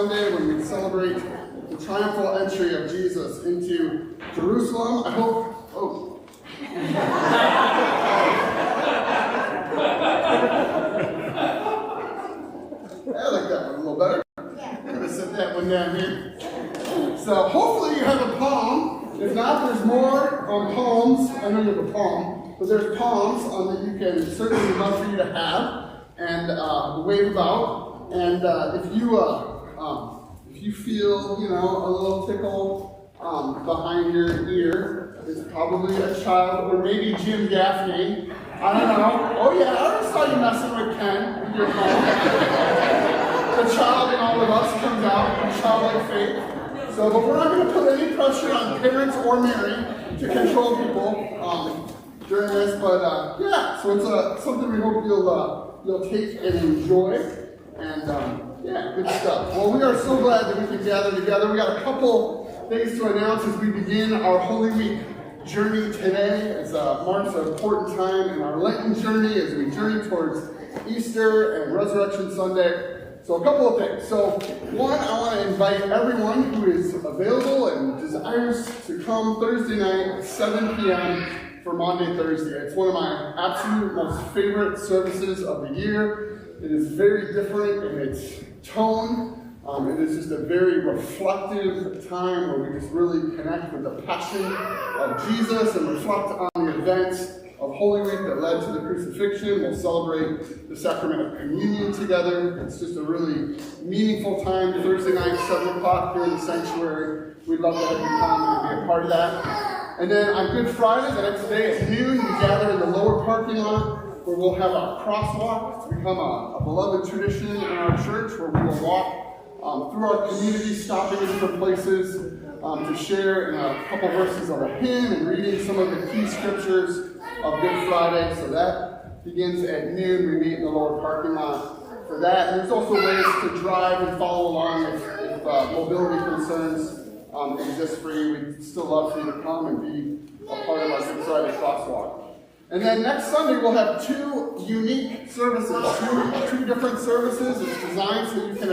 Sunday when we celebrate the triumphal entry of Jesus into Jerusalem. I hope, I like that one a little better. I'm going to set that one down here. So hopefully you have a palm. If not, there's more palms. I know you have a palm, but there's palms that you can certainly love for you to have and wave about. And if you feel, a little tickle behind your ear, it's probably a child or maybe Jim Gaffney. I don't know. Oh yeah, I already saw you messing with Ken with your phone. The child in all of us comes out in childlike faith. So, but we're not going to put any pressure on parents or Mary to control people during this. But so it's something we hope you'll take and enjoy. And good stuff. Well, we are so glad that we can gather together. We got a couple things to announce as we begin our Holy Week journey today. As marks an important time in our Lenten journey as we journey towards Easter and Resurrection Sunday. So a couple of things. So one, I want to invite everyone who is available and desires to come Thursday night at 7 p.m. for Maundy Thursday. It's one of my absolute most favorite services of the year. It is very different in its tone. It is just a very reflective time where we just really connect with the passion of Jesus and reflect on the events of Holy Week that led to the crucifixion. We'll celebrate the sacrament of communion together. It's just a really meaningful time. Thursday night, 7 o'clock here in the sanctuary. We'd love to have you come and be a part of that. And then on Good Friday, the next day at noon, we gather in the lower parking lot where we'll have a crosswalk. It's become a beloved tradition in our church where we will walk through our community, stopping in different places to share in a couple verses of a hymn and reading some of the key scriptures of Good Friday. So that begins at noon. We meet in the lower parking lot for that. And there's also ways to drive and follow along if mobility concerns exist for you. We'd still love for you to come and be a part of our Good Friday crosswalk. And then next Sunday, we'll have two unique services, two different services. It's designed so you can